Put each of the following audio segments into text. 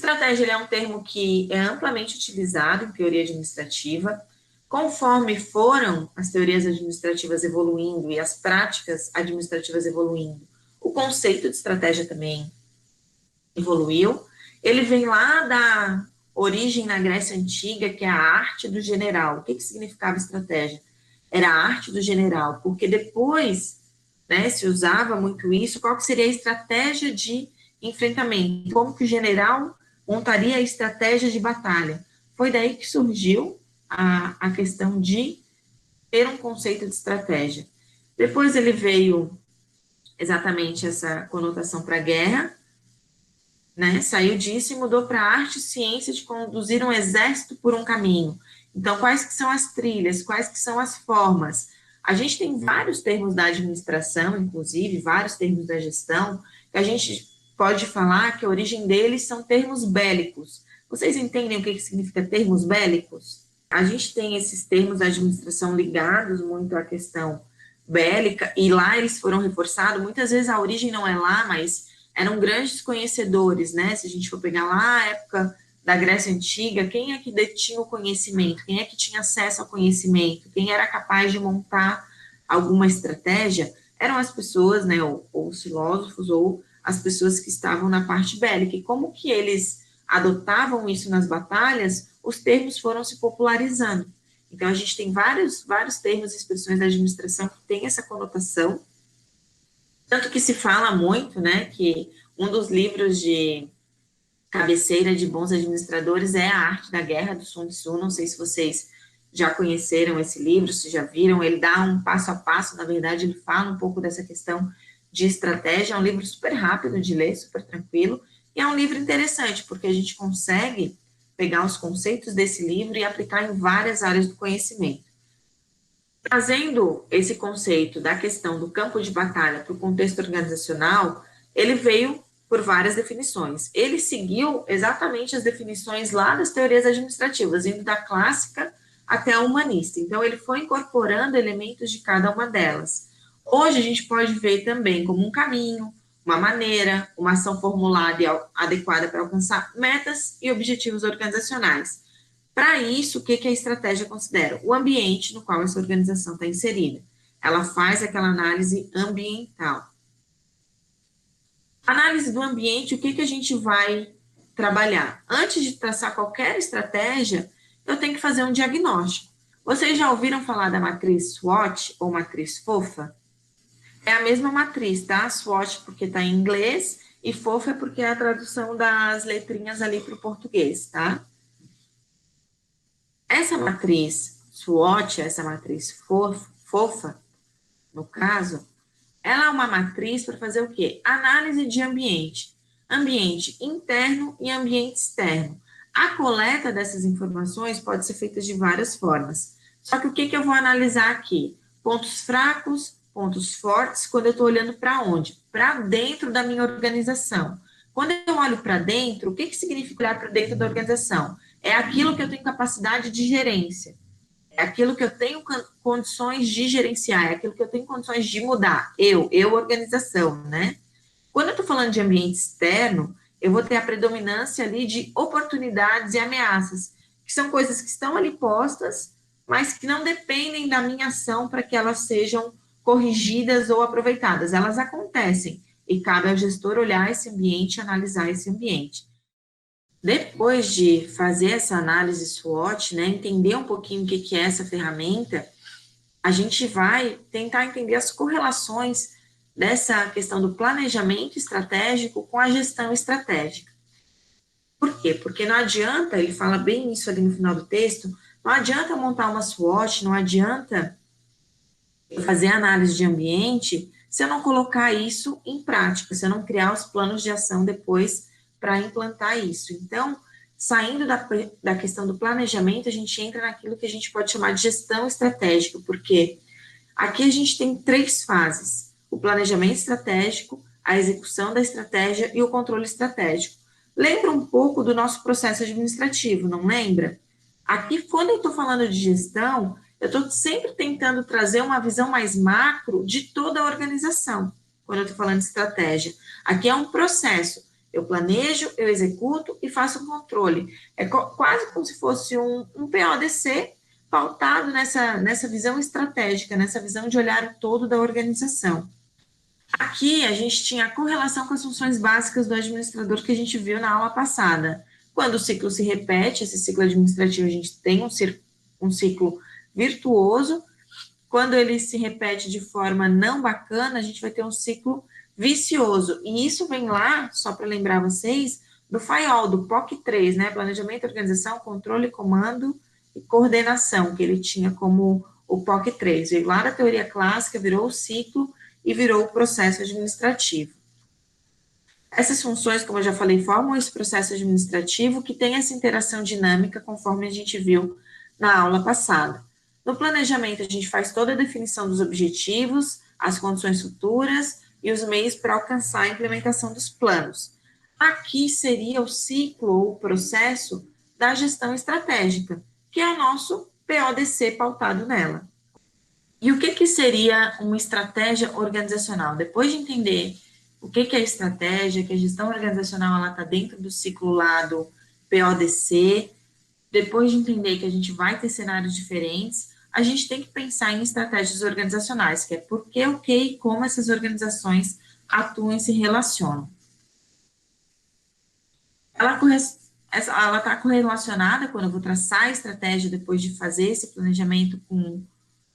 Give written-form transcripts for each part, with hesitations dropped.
Estratégia ele é um termo que é amplamente utilizado em teoria administrativa. Conforme foram as teorias administrativas evoluindo e as práticas administrativas evoluindo, o conceito de estratégia também evoluiu. Ele vem lá da origem na Grécia Antiga, que é a arte do general. O que significava estratégia? Era a arte do general, porque depois, né, se usava muito isso, qual que seria a estratégia de enfrentamento? Como que o general montaria a estratégia de batalha? Foi daí que surgiu a questão de ter um conceito de estratégia. Depois ele veio exatamente essa conotação para a guerra, né? Saiu disso e mudou para a arte e ciência de conduzir um exército por um caminho. Então, quais que são as trilhas, quais que são as formas? A gente tem vários termos da administração, inclusive, vários termos da gestão, que a gente pode falar que a origem deles são termos bélicos. Vocês entendem o que significa termos bélicos? A gente tem esses termos da administração ligados muito à questão bélica, e lá eles foram reforçados, muitas vezes a origem não é lá, mas eram grandes conhecedores, né? Se a gente for pegar lá a época da Grécia Antiga, quem é que detinha o conhecimento? Quem é que tinha acesso ao conhecimento? Quem era capaz de montar alguma estratégia? Eram as pessoas, né? Ou os filósofos, ou as pessoas que estavam na parte bélica. E como que eles adotavam isso nas batalhas, os termos foram se popularizando. Então, a gente tem vários termos e expressões da administração que tem essa conotação, tanto que se fala muito, né, que um dos livros de cabeceira de bons administradores é A Arte da Guerra, do Sun Tzu. Não sei se vocês já conheceram esse livro, se já viram. Ele dá um passo a passo, na verdade, ele fala um pouco dessa questão de estratégia. É um livro super rápido de ler, super tranquilo, e é um livro interessante, porque a gente consegue pegar os conceitos desse livro e aplicar em várias áreas do conhecimento. Trazendo esse conceito da questão do campo de batalha para o contexto organizacional, ele veio por várias definições. Ele seguiu exatamente as definições lá das teorias administrativas, indo da clássica até a humanista. Então, ele foi incorporando elementos de cada uma delas. Hoje, a gente pode ver também como um caminho, uma maneira, uma ação formulada e adequada para alcançar metas e objetivos organizacionais. Para isso, o que a estratégia considera? O ambiente no qual essa organização está inserida. Ela faz aquela análise ambiental. Análise do ambiente, o que a gente vai trabalhar? Antes de traçar qualquer estratégia, eu tenho que fazer um diagnóstico. Vocês já ouviram falar da matriz SWOT ou matriz FOFA? É a mesma matriz, tá? SWOT porque está em inglês e FOFA é porque é a tradução das letrinhas ali para o português, tá? Essa matriz SWOT, essa matriz FOFA, no caso, ela é uma matriz para fazer o quê? Análise de ambiente. Ambiente interno e ambiente externo. A coleta dessas informações pode ser feita de várias formas. Só que o que eu vou analisar aqui? Pontos fracos, pontos fortes, quando eu estou olhando para onde? Para dentro da minha organização. Quando eu olho para dentro, o que significa olhar para dentro da organização? É aquilo que eu tenho capacidade de gerência. É aquilo que eu tenho condições de gerenciar, é aquilo que eu tenho condições de mudar. Eu organização, né? Quando eu estou falando de ambiente externo, eu vou ter a predominância ali de oportunidades e ameaças, que são coisas que estão ali postas, mas que não dependem da minha ação para que elas sejam corrigidas ou aproveitadas. Elas acontecem e cabe ao gestor olhar esse ambiente e analisar esse ambiente. Depois de fazer essa análise SWOT, né, entender um pouquinho o que é essa ferramenta, a gente vai tentar entender as correlações dessa questão do planejamento estratégico com a gestão estratégica. Por quê? Porque não adianta, ele fala bem isso ali no final do texto, não adianta montar uma SWOT, não adianta fazer análise de ambiente se eu não colocar isso em prática, se eu não criar os planos de ação depois para implantar isso. Então, saindo da questão do planejamento, a gente entra naquilo que a gente pode chamar de gestão estratégica, porque aqui a gente tem 3 fases: o planejamento estratégico, a execução da estratégia e o controle estratégico. Lembra um pouco do nosso processo administrativo, não lembra? Aqui, quando eu estou falando de gestão, eu estou sempre tentando trazer uma visão mais macro de toda a organização, quando eu estou falando de estratégia. Aqui é um processo. Eu planejo, eu executo e faço um controle. É quase como se fosse um PODC pautado nessa visão estratégica, nessa visão de olhar o todo da organização. Aqui a gente tinha a correlação com as funções básicas do administrador que a gente viu na aula passada. Quando o ciclo se repete, esse ciclo administrativo, a gente tem um ciclo virtuoso. Quando ele se repete de forma não bacana, a gente vai ter um ciclo vicioso. E isso vem lá, só para lembrar vocês, do FAIOL, do POC3, né? Planejamento, Organização, Controle, Comando e Coordenação, que ele tinha como o POC3. Veio lá da teoria clássica, virou o ciclo e virou o processo administrativo. Essas funções, como eu já falei, formam esse processo administrativo que tem essa interação dinâmica, conforme a gente viu na aula passada. No planejamento, a gente faz toda a definição dos objetivos, as condições futuras e os meios para alcançar a implementação dos planos. Aqui seria o ciclo ou o processo da gestão estratégica, que é o nosso PODC pautado nela. E o que seria uma estratégia organizacional? Depois de entender o que é estratégia, que a gestão organizacional está dentro do ciclo lá do PODC, depois de entender que a gente vai ter cenários diferentes, a gente tem que pensar em estratégias organizacionais, que é por que, o que e como essas organizações atuam e se relacionam. Ela está correlacionada, quando eu vou traçar a estratégia depois de fazer esse planejamento, com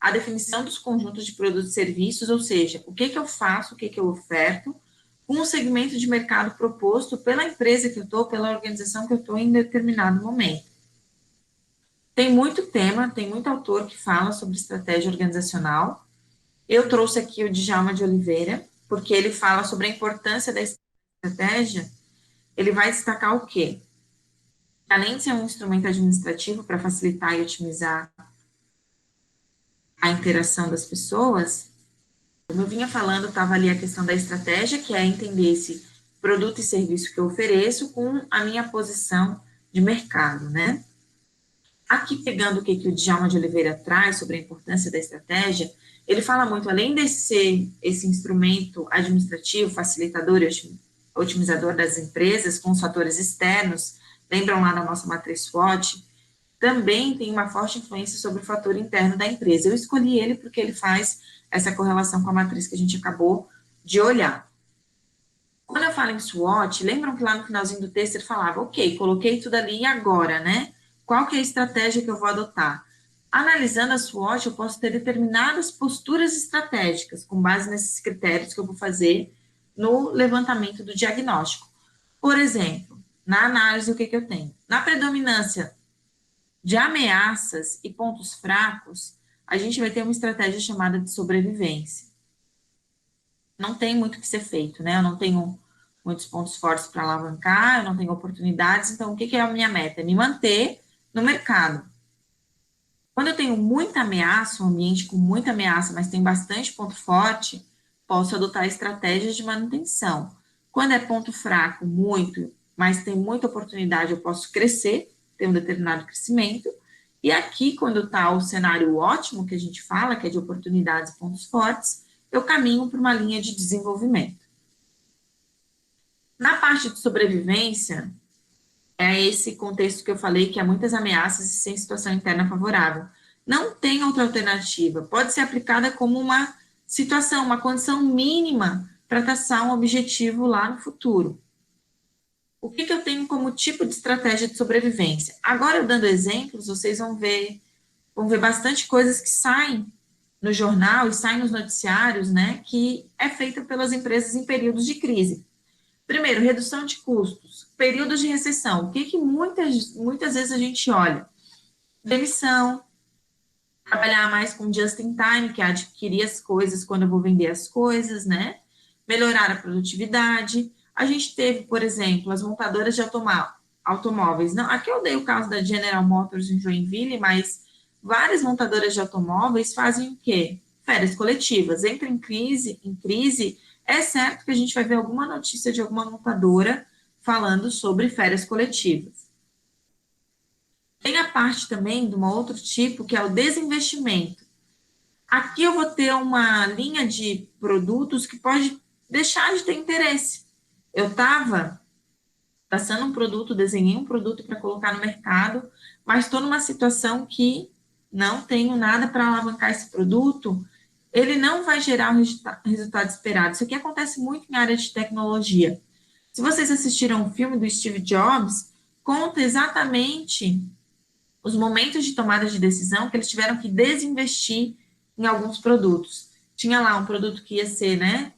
a definição dos conjuntos de produtos e serviços, ou seja, o que eu faço, o que eu oferto, com o segmento de mercado proposto pela empresa que eu estou, pela organização que eu estou em determinado momento. Tem muito tema, tem muito autor que fala sobre estratégia organizacional. Eu trouxe aqui o Djalma de Oliveira, porque ele fala sobre a importância da estratégia. Ele vai destacar o quê? Além de ser um instrumento administrativo para facilitar e otimizar a interação das pessoas, como eu vinha falando, estava ali a questão da estratégia, que é entender esse produto e serviço que eu ofereço com a minha posição de mercado, né? Aqui, pegando o que o Djalma de Oliveira traz sobre a importância da estratégia, ele fala muito, além de ser esse instrumento administrativo, facilitador e otimizador das empresas, com os fatores externos, lembram lá da nossa matriz SWOT, também tem uma forte influência sobre o fator interno da empresa. Eu escolhi ele porque ele faz essa correlação com a matriz que a gente acabou de olhar. Quando eu falo em SWOT, lembram que lá no finalzinho do texto ele falava, ok, coloquei tudo ali e agora, né? Qual que é a estratégia que eu vou adotar? Analisando a SWOT, eu posso ter determinadas posturas estratégicas, com base nesses critérios que eu vou fazer no levantamento do diagnóstico. Por exemplo, na análise, o que eu tenho? Na predominância de ameaças e pontos fracos, a gente vai ter uma estratégia chamada de sobrevivência. Não tem muito o que ser feito, né? Eu não tenho muitos pontos fortes para alavancar, eu não tenho oportunidades, então o que é a minha meta? É me manter no mercado. Quando eu tenho muita ameaça, um ambiente com muita ameaça, mas tem bastante ponto forte, posso adotar estratégias de manutenção. Quando é ponto fraco, muito, mas tem muita oportunidade, eu posso crescer, ter um determinado crescimento. E aqui, quando está o cenário ótimo, que a gente fala, que é de oportunidades e pontos fortes, eu caminho para uma linha de desenvolvimento. Na parte de sobrevivência, é esse contexto que eu falei, que há muitas ameaças e sem situação interna favorável. Não tem outra alternativa. Pode ser aplicada como uma situação, uma condição mínima para traçar um objetivo lá no futuro. O que eu tenho como tipo de estratégia de sobrevivência? Agora, eu dando exemplos, vocês vão ver bastante coisas que saem no jornal e saem nos noticiários, né, que é feita pelas empresas em períodos de crise. Primeiro, redução de custos, períodos de recessão. O que muitas vezes a gente olha? Demissão, trabalhar mais com just in time, que é adquirir as coisas quando eu vou vender as coisas, né? Melhorar a produtividade. A gente teve, por exemplo, as montadoras de automóveis. Não, aqui eu dei o caso da General Motors em Joinville, mas várias montadoras de automóveis fazem o quê? Férias coletivas. Entra em crise, é certo que a gente vai ver alguma notícia de alguma montadora falando sobre férias coletivas. Tem a parte também de um outro tipo, que é o desinvestimento. Aqui eu vou ter uma linha de produtos que pode deixar de ter interesse. Eu estava traçando um produto, desenhei um produto para colocar no mercado, mas estou numa situação que não tenho nada para alavancar esse produto, ele não vai gerar o resultado esperado. Isso aqui acontece muito em área de tecnologia. Se vocês assistiram o filme do Steve Jobs, conta exatamente os momentos de tomada de decisão que eles tiveram que desinvestir em alguns produtos. Tinha lá um produto que ia ser, né,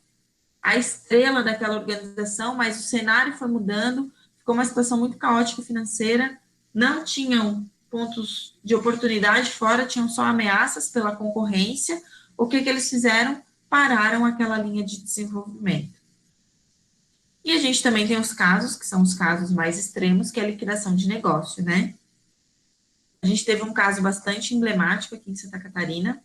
a estrela daquela organização, mas o cenário foi mudando, ficou uma situação muito caótica financeira, não tinham pontos de oportunidade fora, tinham só ameaças pela concorrência. O que eles fizeram? Pararam aquela linha de desenvolvimento. E a gente também tem os casos, que são os casos mais extremos, que é a liquidação de negócio, né? A gente teve um caso bastante emblemático aqui em Santa Catarina,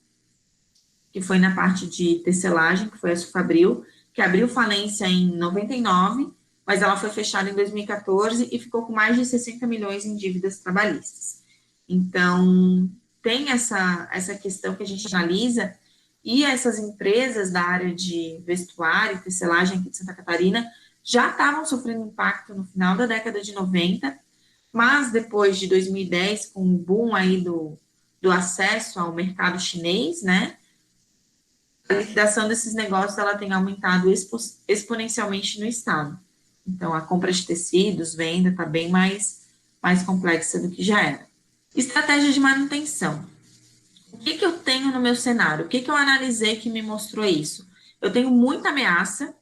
que foi na parte de tecelagem, que foi a Sufabril, que abriu falência em 99, mas ela foi fechada em 2014 e ficou com mais de 60 milhões em dívidas trabalhistas. Então, tem essa questão que a gente analisa, e essas empresas da área de vestuário e tecelagem aqui de Santa Catarina já estavam sofrendo impacto no final da década de 90, mas depois de 2010, com o boom aí do acesso ao mercado chinês, né, a liquidação desses negócios ela tem aumentado exponencialmente no estado. Então, a compra de tecidos, venda, está bem mais complexa do que já era. Estratégia de manutenção. O que eu tenho no meu cenário? O que eu analisei que me mostrou isso? Eu tenho muita ameaça,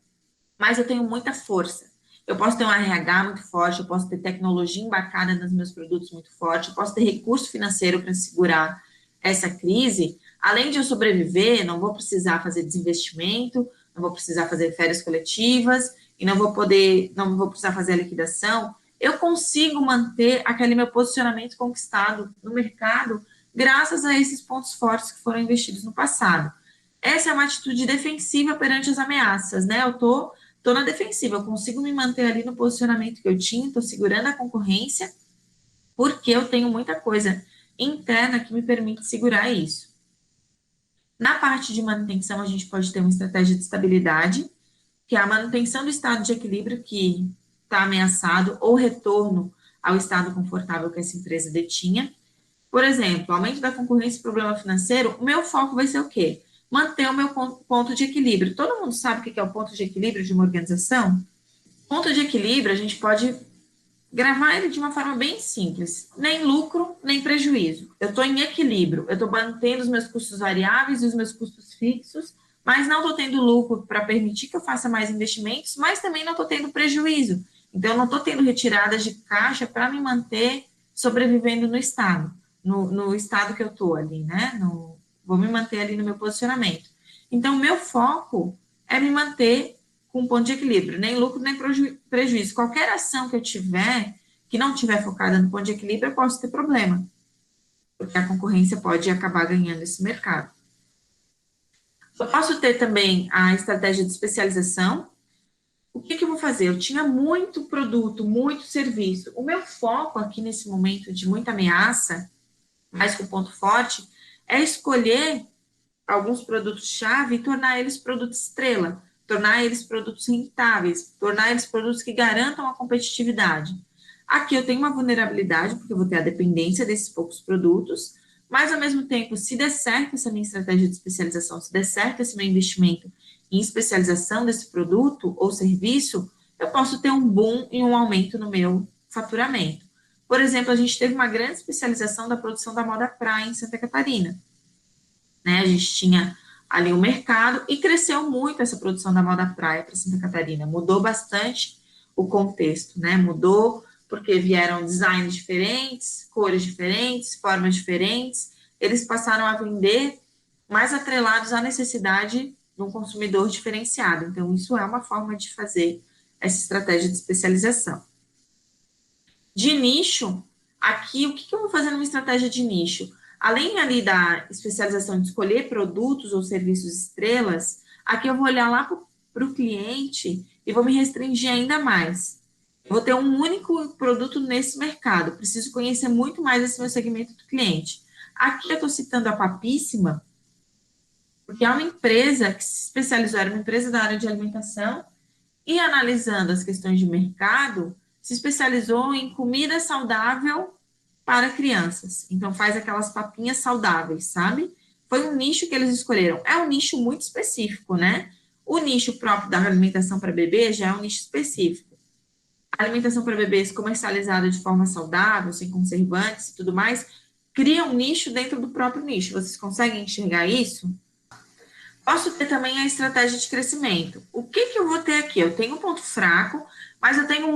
mas eu tenho muita força. Eu posso ter um RH muito forte, eu posso ter tecnologia embarcada nos meus produtos muito forte, eu posso ter recurso financeiro para segurar essa crise. Além de eu sobreviver, não vou precisar fazer desinvestimento, não vou precisar fazer férias coletivas e não vou precisar fazer a liquidação. Eu consigo manter aquele meu posicionamento conquistado no mercado graças a esses pontos fortes que foram investidos no passado. Essa é uma atitude defensiva perante as ameaças, né? Eu tô na defensiva, eu consigo me manter ali no posicionamento que eu tinha, estou segurando a concorrência, porque eu tenho muita coisa interna que me permite segurar isso. Na parte de manutenção, a gente pode ter uma estratégia de estabilidade, que é a manutenção do estado de equilíbrio que está ameaçado, ou retorno ao estado confortável que essa empresa detinha. Por exemplo, aumento da concorrência e problema financeiro, o meu foco vai ser o quê? Manter o meu ponto de equilíbrio. Todo mundo sabe o que é o ponto de equilíbrio de uma organização? Ponto de equilíbrio, a gente pode gravar ele de uma forma bem simples. Nem lucro, nem prejuízo. Eu estou em equilíbrio. Eu estou mantendo os meus custos variáveis e os meus custos fixos, mas não estou tendo lucro para permitir que eu faça mais investimentos, mas também não estou tendo prejuízo. Então, eu não estou tendo retiradas de caixa para me manter sobrevivendo no estado, no estado que eu estou ali, né? Vou me manter ali no meu posicionamento. Então, o meu foco é me manter com um ponto de equilíbrio, nem lucro, nem prejuízo. Qualquer ação que eu tiver, que não tiver focada no ponto de equilíbrio, eu posso ter problema, porque a concorrência pode acabar ganhando esse mercado. Eu posso ter também a estratégia de especialização. O que eu vou fazer? Eu tinha muito produto, muito serviço. O meu foco aqui nesse momento de muita ameaça, mas com ponto forte, é escolher alguns produtos-chave e tornar eles produtos estrela, tornar eles produtos rentáveis, tornar eles produtos que garantam a competitividade. Aqui eu tenho uma vulnerabilidade, porque eu vou ter a dependência desses poucos produtos, mas ao mesmo tempo, se der certo essa minha estratégia de especialização, se der certo esse meu investimento em especialização desse produto ou serviço, eu posso ter um boom e um aumento no meu faturamento. Por exemplo, a gente teve uma grande especialização da produção da moda praia em Santa Catarina. Né? A gente tinha ali o mercado e cresceu muito essa produção da moda praia para Santa Catarina. Mudou bastante o contexto, né? Mudou porque vieram designs diferentes, cores diferentes, formas diferentes. Eles passaram a vender mais atrelados à necessidade de um consumidor diferenciado. Então, isso é uma forma de fazer essa estratégia de especialização. De nicho, aqui, o que eu vou fazer numa estratégia de nicho? Além ali da especialização de escolher produtos ou serviços estrelas, aqui eu vou olhar lá para o cliente e vou me restringir ainda mais. Eu vou ter um único produto nesse mercado, preciso conhecer muito mais esse meu segmento do cliente. Aqui eu estou citando a Papíssima, porque é uma empresa que se especializou, era uma empresa da área de alimentação, e analisando as questões de mercado, se especializou em comida saudável para crianças. Então, faz aquelas papinhas saudáveis, sabe? Foi um nicho que eles escolheram. É um nicho muito específico, né? O nicho próprio da alimentação para bebê já é um nicho específico. A alimentação para bebês comercializada de forma saudável, sem conservantes e tudo mais, cria um nicho dentro do próprio nicho. Vocês conseguem enxergar isso? Posso ter também a estratégia de crescimento. O que que eu vou ter aqui? Eu tenho um ponto fraco, mas eu tenho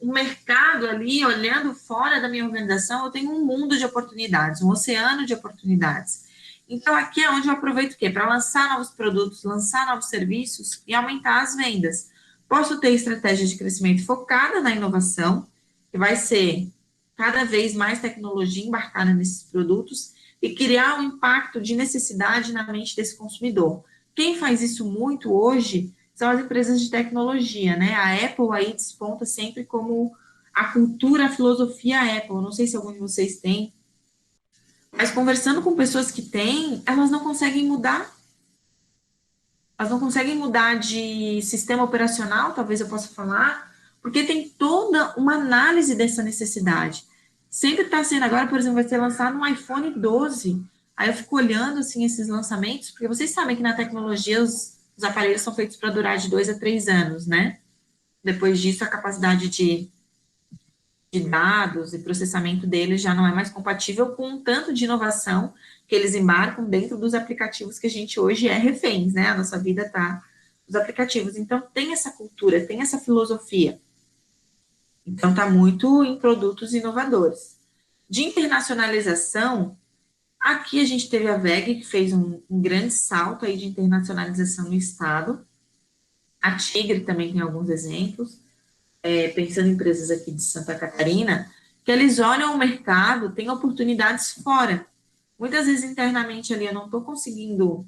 um mercado ali, olhando fora da minha organização, eu tenho um mundo de oportunidades, um oceano de oportunidades. Então, aqui é onde eu aproveito o quê? Para lançar novos produtos, lançar novos serviços e aumentar as vendas. Posso ter estratégia de crescimento focada na inovação, que vai ser cada vez mais tecnologia embarcada nesses produtos e criar um impacto de necessidade na mente desse consumidor. Quem faz isso muito hoje são as empresas de tecnologia, né? A Apple aí desponta sempre como a cultura, a filosofia Apple. Não sei se algum de vocês tem, mas conversando com pessoas que têm, elas não conseguem mudar. Elas não conseguem mudar de sistema operacional, talvez eu possa falar, porque tem toda uma análise dessa necessidade. Sempre está sendo agora, por exemplo, vai ser lançado um iPhone 12. Aí eu fico olhando assim esses lançamentos, porque vocês sabem que na tecnologia os aparelhos são feitos para durar de 2 a 3 anos, né? Depois disso, a capacidade de dados e processamento deles já não é mais compatível com o tanto de inovação que eles embarcam dentro dos aplicativos que a gente hoje é reféns, né? A nossa vida está nos aplicativos. Então, tem essa cultura, tem essa filosofia. Então, está muito em produtos inovadores. De internacionalização, aqui a gente teve a VEG, que fez um grande salto aí de internacionalização no estado. A Tigre também tem alguns exemplos. Pensando em empresas aqui de Santa Catarina, que eles olham o mercado, tem oportunidades fora. Muitas vezes internamente ali eu não estou conseguindo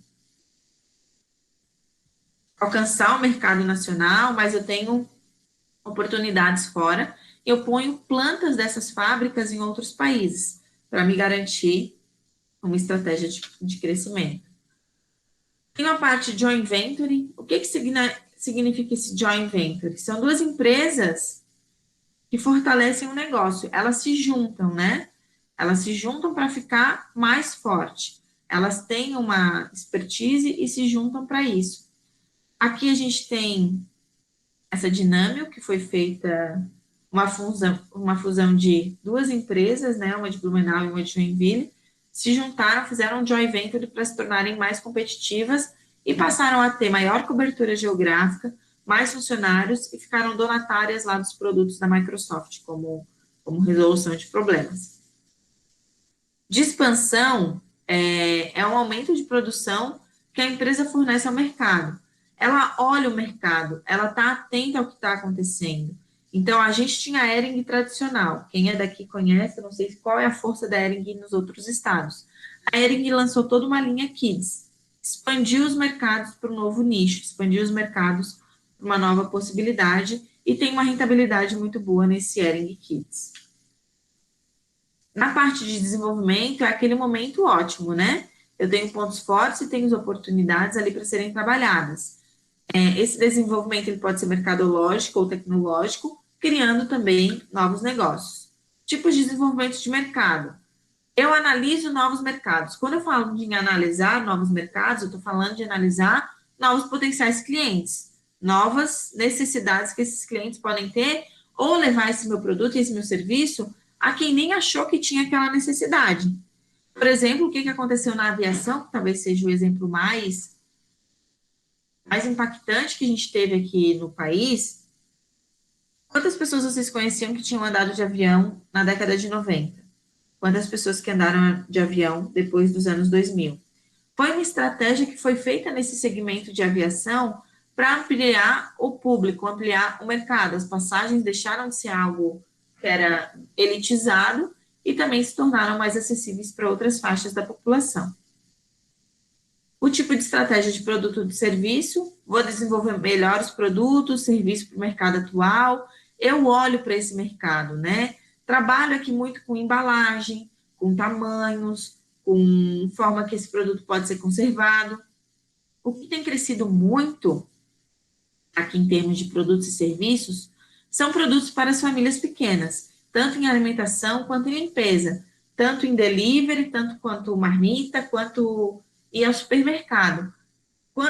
alcançar o mercado nacional, mas eu tenho oportunidades fora. Eu ponho plantas dessas fábricas em outros países para me garantir uma estratégia de crescimento. Tem uma parte de joint venture. O que, que significa esse joint venture? São duas empresas que fortalecem o negócio. Elas se juntam, né? Elas se juntam para ficar mais forte. Elas têm uma expertise e se juntam para isso. Aqui a gente tem essa Dinâmio, que foi feita uma fusão de duas empresas, né? Uma de Blumenau e uma de Joinville, se juntaram, fizeram um joint venture para se tornarem mais competitivas e passaram a ter maior cobertura geográfica, mais funcionários e ficaram donatárias lá dos produtos da Microsoft, como resolução de problemas. De expansão, é um aumento de produção que a empresa fornece ao mercado. Ela olha o mercado, ela está atenta ao que está acontecendo. Então, a gente tinha a Hering tradicional. Quem é daqui conhece, eu não sei qual é a força da Hering nos outros estados. A Hering lançou toda uma linha Kids, expandiu os mercados para um novo nicho, expandiu os mercados para uma nova possibilidade e tem uma rentabilidade muito boa nesse Hering Kids. Na parte de desenvolvimento, é aquele momento ótimo, né? Eu tenho pontos fortes e tenho oportunidades ali para serem trabalhadas. Esse desenvolvimento ele pode ser mercadológico ou tecnológico, criando também novos negócios. Tipos de desenvolvimento de mercado. Eu analiso novos mercados. Quando eu falo de analisar novos mercados, eu estou falando de analisar novos potenciais clientes, novas necessidades que esses clientes podem ter, ou levar esse meu produto e esse meu serviço a quem nem achou que tinha aquela necessidade. Por exemplo, o que aconteceu na aviação, que talvez seja o exemplo mais impactante que a gente teve aqui no país. Quantas pessoas vocês conheciam que tinham andado de avião na década de 90? Quantas pessoas que andaram de avião depois dos anos 2000? Foi uma estratégia que foi feita nesse segmento de aviação para ampliar o público, ampliar o mercado. As passagens deixaram de ser algo que era elitizado e também se tornaram mais acessíveis para outras faixas da população. O tipo de estratégia de produto ou de serviço, vou desenvolver melhores produtos, serviços para o mercado atual, eu olho para esse mercado, né? Trabalho aqui muito com embalagem, com tamanhos, com forma que esse produto pode ser conservado. O que tem crescido muito aqui em termos de produtos e serviços são produtos para as famílias pequenas, tanto em alimentação quanto em limpeza, tanto em delivery, tanto quanto marmita, quanto ir ao supermercado.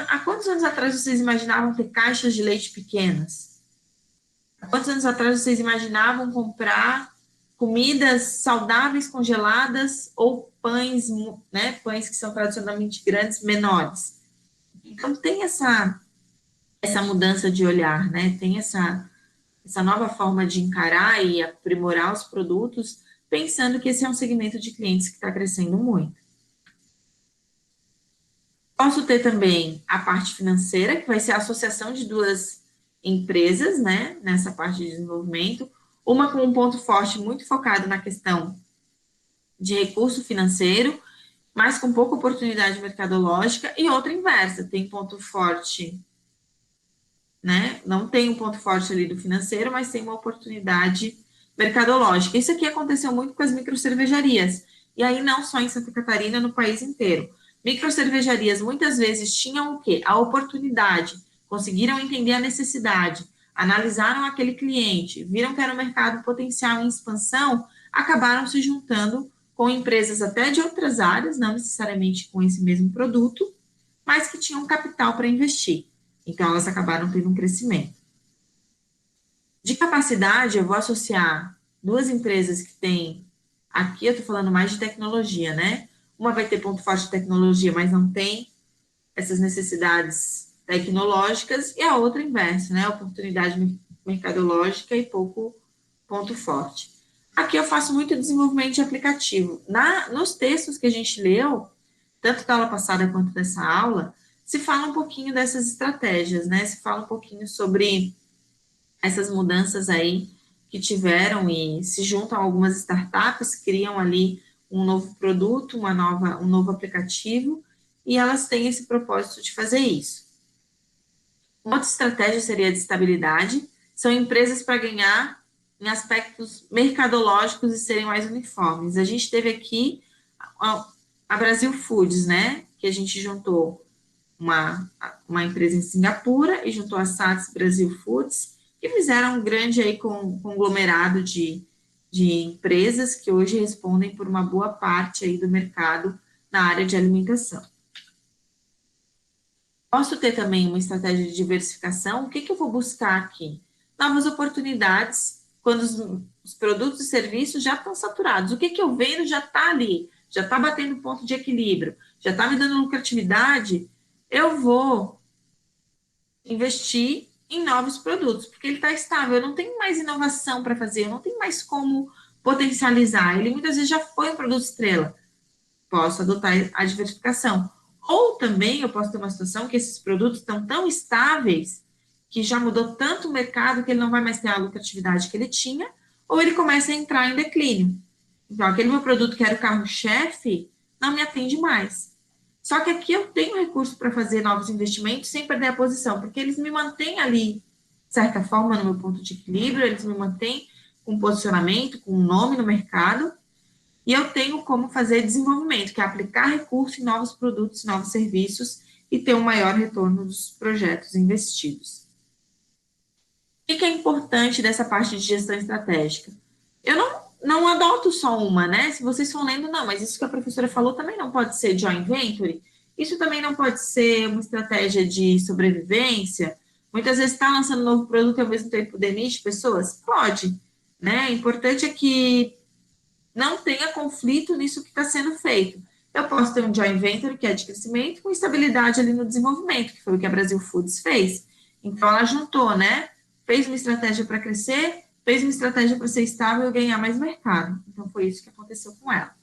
Há quantos anos atrás vocês imaginavam ter caixas de leite pequenas? Há quantos anos atrás vocês imaginavam comprar comidas saudáveis congeladas ou pães, né, pães que são tradicionalmente grandes, menores? Então, tem essa mudança de olhar, né? Tem essa nova forma de encarar e aprimorar os produtos, pensando que esse é um segmento de clientes que está crescendo muito. Posso ter também a parte financeira, que vai ser a associação de duas empresas, né, nessa parte de desenvolvimento, uma com um ponto forte muito focado na questão de recurso financeiro, mas com pouca oportunidade mercadológica, e outra inversa, tem ponto forte, né, não tem um ponto forte ali do financeiro, mas tem uma oportunidade mercadológica. Isso aqui aconteceu muito com as microcervejarias, e aí não só em Santa Catarina, no país inteiro. Microcervejarias muitas vezes tinham o quê? A oportunidade, conseguiram entender a necessidade, analisaram aquele cliente, viram que era um mercado potencial em expansão, acabaram se juntando com empresas até de outras áreas, não necessariamente com esse mesmo produto, mas que tinham capital para investir. Então, elas acabaram tendo um crescimento. De capacidade, eu vou associar duas empresas que têm, aqui eu estou falando mais de tecnologia, né? Uma vai ter ponto forte de tecnologia, mas não tem essas necessidades tecnológicas, e a outra inversa, né? Oportunidade mercadológica e pouco ponto forte. Aqui eu faço muito desenvolvimento de aplicativo. Nos textos que a gente leu, tanto da aula passada quanto dessa aula, se fala um pouquinho dessas estratégias, né? Se fala um pouquinho sobre essas mudanças aí que tiveram e se juntam algumas startups, criam ali um novo produto, um novo aplicativo, e elas têm esse propósito de fazer isso. Outra estratégia seria a de estabilidade, são empresas para ganhar em aspectos mercadológicos e serem mais uniformes. A gente teve aqui a Brasil Foods, né, que a gente juntou uma empresa em Singapura e juntou a SATS Brasil Foods, que fizeram um grande aí conglomerado de empresas que hoje respondem por uma boa parte aí do mercado na área de alimentação. Posso ter também uma estratégia de diversificação. O que eu vou buscar aqui? Novas oportunidades, quando os produtos e serviços já estão saturados. O que eu vendo já está ali, já está batendo ponto de equilíbrio, já está me dando lucratividade, eu vou investir em novos produtos, porque ele está estável, eu não tenho mais inovação para fazer, eu não tenho mais como potencializar. Ele muitas vezes já foi um produto estrela. Posso adotar a diversificação. Ou também eu posso ter uma situação que esses produtos estão tão estáveis que já mudou tanto o mercado que ele não vai mais ter a lucratividade que ele tinha, ou ele começa a entrar em declínio. Então, aquele meu produto que era o carro-chefe não me atende mais. Só que aqui eu tenho recurso para fazer novos investimentos sem perder a posição, porque eles me mantêm ali, de certa forma, no meu ponto de equilíbrio, eles me mantêm com posicionamento, com um nome no mercado, e eu tenho como fazer desenvolvimento, que é aplicar recurso em novos produtos, novos serviços e ter um maior retorno dos projetos investidos. O que é importante dessa parte de gestão estratégica? Eu não adoto só uma, né? Se vocês estão lendo, não, mas isso que a professora falou também não pode ser joint venture, isso também não pode ser uma estratégia de sobrevivência. Muitas vezes está lançando um novo produto e ao mesmo tempo demite pessoas? Pode, né? O importante é que não tenha conflito nisso que está sendo feito. Eu posso ter um joint venture, que é de crescimento, com estabilidade ali no desenvolvimento, que foi o que a Brasil Foods fez. Então, ela juntou, né? Fez uma estratégia para crescer, fez uma estratégia para ser estável e ganhar mais mercado. Então, foi isso que aconteceu com ela.